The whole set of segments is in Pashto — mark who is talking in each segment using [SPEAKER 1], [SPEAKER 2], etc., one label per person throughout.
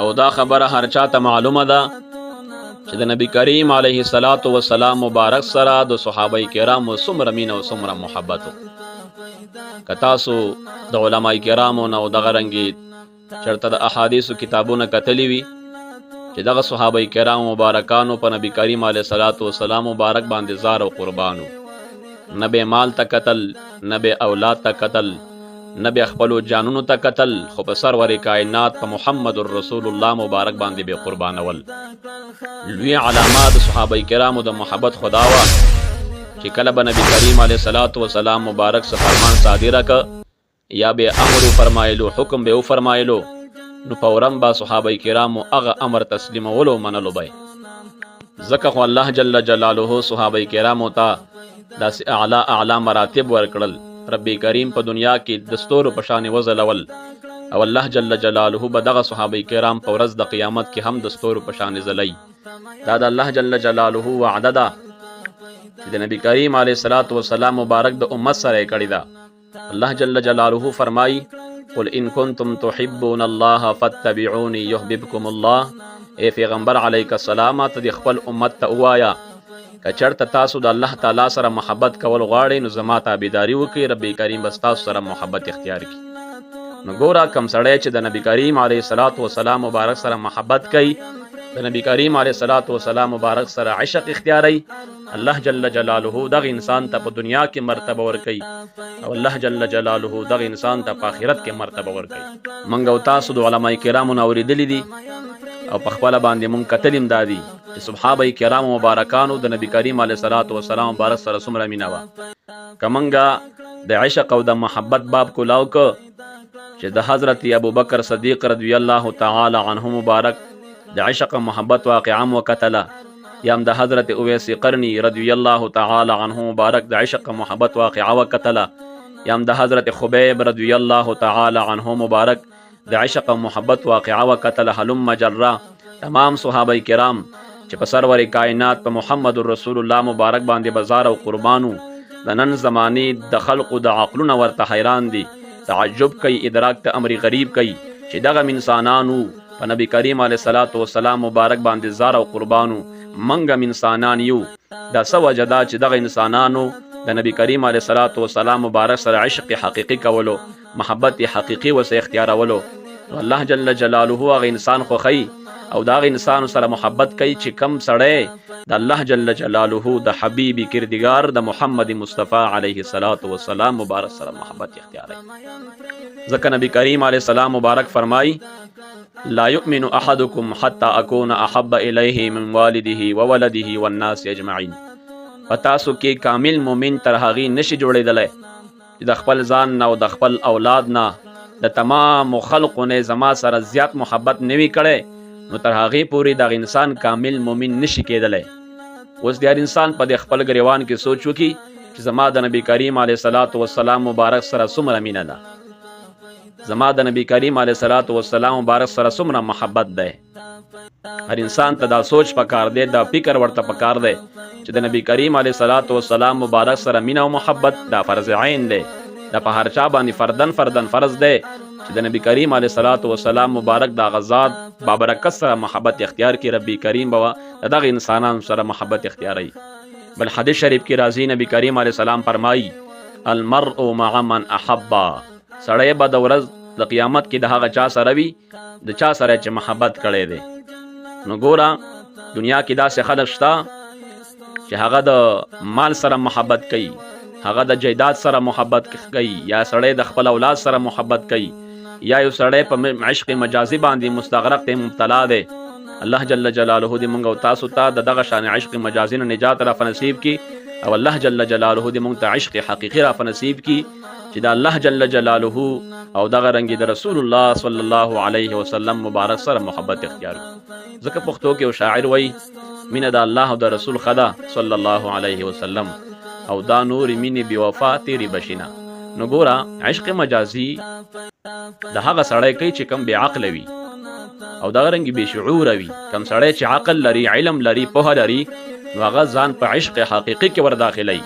[SPEAKER 1] او دا خبره هر چاته معلومه ده چې د نبی کریم علیه الصلاۃ والسلام مبارک سره د صحابه کرامو څومره مینه او څومره محبت که تاسو د علما کرامو نه او دغه رنګې چېرته د احادیثو کتابونه کتلي وي چې دغه صحابه کرامو مبارکانو په نبی کریم علیه الصلاۃ والسلام مبارک باندې زار او قربانو، نه به مال ته قتل، نه به اولاد ته قتل، نه به خپلو جانونو ته قتل، خو په سرور کائنات په محمد رسول الله مبارک باندې به قربانول. لوی علامات صحابه کرامو د محبت خدا وا چې کله به نبی کریم علیه الصلاۃ والسلام مبارک څه فرمان صادره ک یا به امر فرمایلو، حکم به فرمایلو، نو فورن با صحابه کرامو هغه امر تسلیمولو منلو به. ځکه خو الله جل جلاله صحابه کرامو ته داسې اعلی مراتب ورکړل. رب کریم په دنیا کې دستور په شان وزلول او الله جل جلاله به دغه صحابه کرام په ورځ د قیامت کې هم دستور په شان زلی. دا د الله جل جلاله وعده ده چې د نبی کریم علیه الصلاۃ والسلام مبارک د امت سره کړی ده. الله جل جلاله فرمای قل ان کنتم تحبون الله فاتبعوني يحببكم الله. ای پیغمبر علیک السلام ته د خپل امت ته وایا که چېرته تاسو د الله تعالی سره محبت کول غواړئ نو زما تابعداري وکړئ، رب کریم به ستاسو سره محبت اختیار کړي. نو ګوره کم سړی چې د نبی کریم علیه الصلاۃ والسلام مبارک سره محبت کوي، د نبی کریم علیه الصلاۃ والسلام مبارک سره عشق اختیاري، الله جل جلاله دغه انسان ته په دنیا کې مرتبه ورکوي او الله جل جلاله دغه انسان ته په آخرت کې مرتبه ورکوي. موږ او تاسو د علما کرامو نه اورېدلي دي او په خپله باندې مونږ کتلیم دا دي چې صحابه کرامو مبارکانو د نبی کریم علیه الصلاۃ والسلام مبارک سره څومره مینه وه. که موږ د عشق او د محبت باب کولاو که چې د حضرت ابوبکر صدیق رضی الله تعالی عنه مبارک د عشق و محبت واقعه وکتله، یا هم د حضرت اویس قرنی رضی الله تعالی عنه مبارک د عشق و محبت واقعه وکتله، یا هم د حضرت خبیب رضی الله تعالی عنه مبارک د عشق و محبت واقعه وکتله، هلم جرا تمام صحابه کرام چې په سرور کائنات په محمد رسول الله مبارک باندې بازار او قربانو د نن زمانی د خلقو د عقلونه ورته حیران دي، تعجب کوي، ادراک ته امر غریب کوي چې دغه انسانانو په نبی کریم علیه الصلاۃ والسلام مبارک باندې زار او قربانو منګم انسانان یو. دا څه وجه ده چې دغه انسانانو د نبی کریم علیه الصلاۃ والسلام مبارک سره عشق حقیقي کولو، محبت حقیقي وسه اختیارولو. الله جل جلاله هغه انسان خوښي او دا انسان سره محبت کوي چې کم سړی د الله جل جلاله د حبیب کردگار د محمد مصطفی علیه الصلاۃ والسلام مبارک سره محبت اختیاري. ځکه نبی کریم علیه السلام مبارک فرمای لا یؤمن احدکم حتی اکون احب الیه من والده وولده والناس اجمعین. پتاسو کې کامل مومن تر هغه نشي جوړېدلی چې د خپل ځان نه او د خپل اولاد نه د تمام خلقو نه زما سره زیات محبت نوي کړي، نو تر هغې پورې دغه انسان کامل مومن نشي کېدلی. اوس د هر انسان په د خپل ګریوان کې سوچ وکړي چې زما د نبی کریم علیه الصلاۃ والسلام مبارک سره څومره مینه ده، زما د نبی کریم علیه الصلاۃ والسلام مبارک سره څومره محبت ده. هر انسان ته دا سوچ پکار دی، دا فکر ورته پکار دی چې د نبی کریم علیه الصلاۃ والسلام مبارک سره مینه او محبت دا فرض عین دی، دا په هر چا باندې فردن فرض دی چې د نبی کریم علیه الصلاۃ والسلام مبارک دا غزاد بابرکت سره محبت اختیار کی. ربی کریم بوا دغه انسانانو سره محبت اختیاري. بل حدیث شریف کې راځي نبی کریم علیه السلام فرمایي المرء مع من احب. سړی به د ورځ د قیامت کې د هغه چا سره وي د چا سره چې محبت کړی دی. نو ګوره دنیا کې داسې خلک شته چې هغه د مال سره محبت کوي، هغه د جیداد سره محبت کوي، یا سړی د خپل اولاد سره محبت کوي، یا یو سړی په عشق مجازي باندې مستغرق ته مبتلا دی. الله جل جلاله دې موږ او تاسو ته د دغه شان عشق مجازي نه نجات را فنصیب کی، او الله جل جلاله دې موږ ته عشق حقیقي را فنصیب کی چې د الله جل جلاله او دغه رنګ د رسول الله صلی الله علیه وسلم مبارک سره محبت اختیار کړو. ځکه پښتو کې یو شاعر وایي مینه د الله او د رسول خدا صلی الله علیه وسلم او دا نور مینې بې وفا تیری بشینه. نو ګوره عشق مجازي د هغه سړی کوي چې کم بې عقله وي او دغه رنګ بې شعوره وي. کم سړی چې عقل لري، علم لري، پوهه لري، نو هغه ځان په عشق حقیقي کې ور داخلوي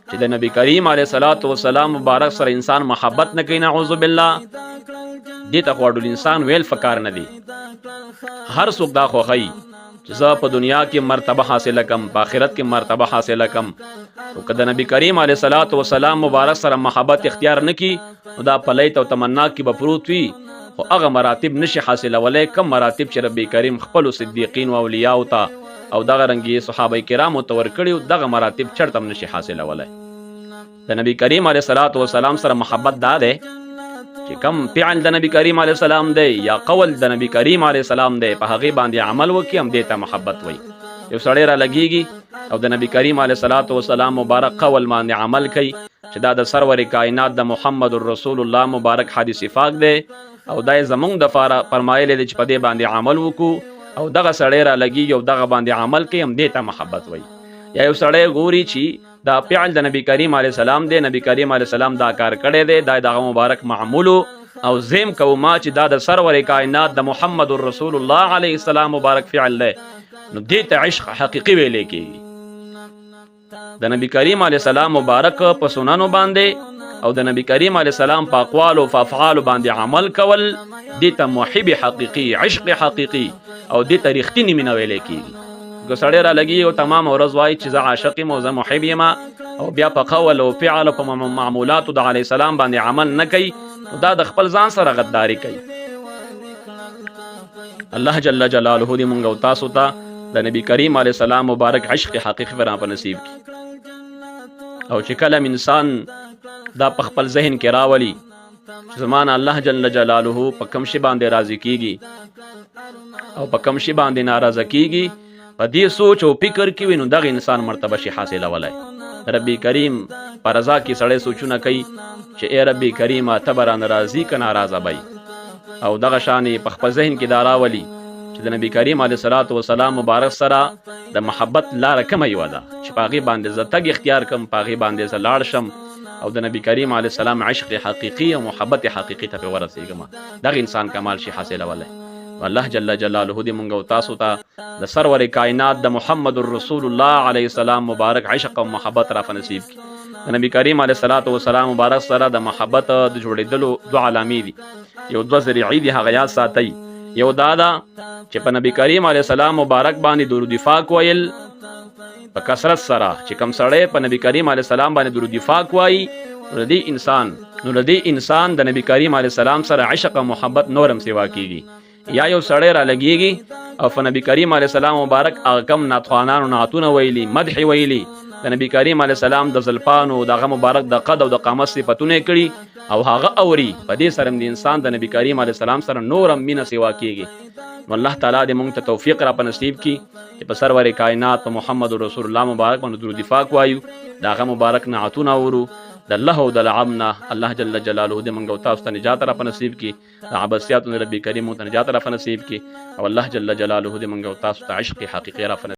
[SPEAKER 1] چې د نبی کریم علیه الصلاۃ والسلام مبارک سره انسان محبت نه کوي، نعوذ بالله، دې ته خو ډول انسان ویل فکار نه دی. هر څوک دا خوښوي چې زه په دنیا کې مرتبه حاصله کم، په آخرت کې مرتبه حاصله کم. او که د نبی کریم علیه الصلاۃ والسلام مبارک سره محبت اختیار نه کی نو دا پلیت او تمنا کې به پروت وي، خو هغه مراتب نشي حاصلولی کم مراتب چې رب کریم خپلو صدیقین او اولیاو ته او دغه رنګې صحابه کرامو ته ورکړي، دغه مراتب چرته هم نشي حاصلولی. د نبی کریم علیه الصلاۃ والسلام سره محبت دا دی چې کم فعل د نبی کریم علیه السلام دی یا قول د نبی کریم علیه السلام دی، په هغې باندې عمل وکړي، هم دې ته محبت وایي. یو سړی را لګېږي او د نبی کریم علیه الصلاۃ والسلام مبارک قول باندې عمل کوي چې دا د سرور کائنات د محمد رسول الله مبارک حدیث پاک دی او دا زمونږ دپاره فرمایلی دی چې په دې باندې عمل وکړو، او دغه سړی را لګېږي او دغه باندې عمل کوي، هم دې ته محبت وایي. یا یو سړی ګوري چې دا فعل د نبی کریم علیه السلام دی، نبی کریم علیه السلام دا کار کړی دی، دا دغه مبارک معمولو او زیم کوو ما چې دا د سرور کائنات د محمد رسول الله علیه السلام مبارک فعل دی، نو دې ته عشق حقیقي ویلی کېږي. د نبی کریم علیه السلام مبارک په سننو باندې او د نبی کریم علیه السلام په اقوالو په افعالو باندې عمل کول، دې ته محب حقیقي، عشق حقیقي او دې ته رښتینې مینه ویلی کېږي. که سړی را لګي او تمام ورځ وایي چې زه عاشق یم او زه محب یم او بیا په قول او فعل او په معمولاتو د علیه السلام باندې عمل نه کوي، نو دا د خپل ځان سره غداري کوي. الله جل جلاله دې مونږ او تاسو ته د نبی کریم علیه السلام مبارک عشق حقیقي را په نصیب کړي. او چې کله انسان دا په خپل ذهن کې راولي چې زمانه الله جل جلاله په کوم شي باندې راضي کیږي او په کوم شي باندې ناراضه کیږي، په دې سوچ او فکر کې وي، نو دغه انسان مرتبه شي حاصلولی. ربی کریم په رضا کې سړی سوچونه کوي چې ای ربی کریمه ته به رانه راضي که ناراضه بی، او دغه شانې په خپل ذهن کې دا راولي چې د نبی کریم علیه الصلاۃ والسلام مبارک سره د محبت لاره کومه یوه ده چې په هغې باندې زه تګ اختیار کړم، په هغې باندې زه لاړ شم او د نبی کریم علیه السلام عشق حقیقي او محبت حقیقي ته پرې ورسېږم، دغه انسان کمال شي حاصلولی. الله جل جلاله دې مونږ او تاسو ته د سرور کائنات د محمد رسول الله علیه السلام مبارک عشق او محبت را په نصیب کړي. د نبی کریم علیه الصلاۃ والسلام مبارک سره د محبت د جوړېدلو دوه علامې دي، یو دوه ذریعې دي، هغه یاد ساتئ. یو دا ده چې په نبی کریم علیه السلام مبارک باندې درود پاک ویل په کثرت سره، چې کوم سړی په نبی کریم علیه السلام باندې درود پاک وایي نو د دې انسان د نبی کریم علیه السلام سره عشق او محبت نورم سیوا کیږي. یا یو سړی را لګېږي او په نبی کریم علیه السلام مبارک هغه کم ناتخوانانو نعتونه ویلي، مدح ویلي، د نبی کریم علیه السلام د زلفانو دغه مبارک د قد او د قامت صفتونه یې کړي او هغه اوري، په دې سره د انسان د نبی کریم علیه السلام سره نورم مینه سیوا کیږي. نو الله تعالی دې مونږ ته توفیق را په نصیب کړي چې په سرور کائنات په محمد رسول الله مبارک باندې درود پاک وایو، د هغه مبارک نعتونه اورو، د الله او د العام نه الله جل جلاله دې مونږ او تاسو ته نجات را په نصیب کړي، د عباسیاتو ربي کریم ته نجات را په نصیب کړي، او الله جل جلاله دې مونږ او تاسو ته عشق حقیقي را په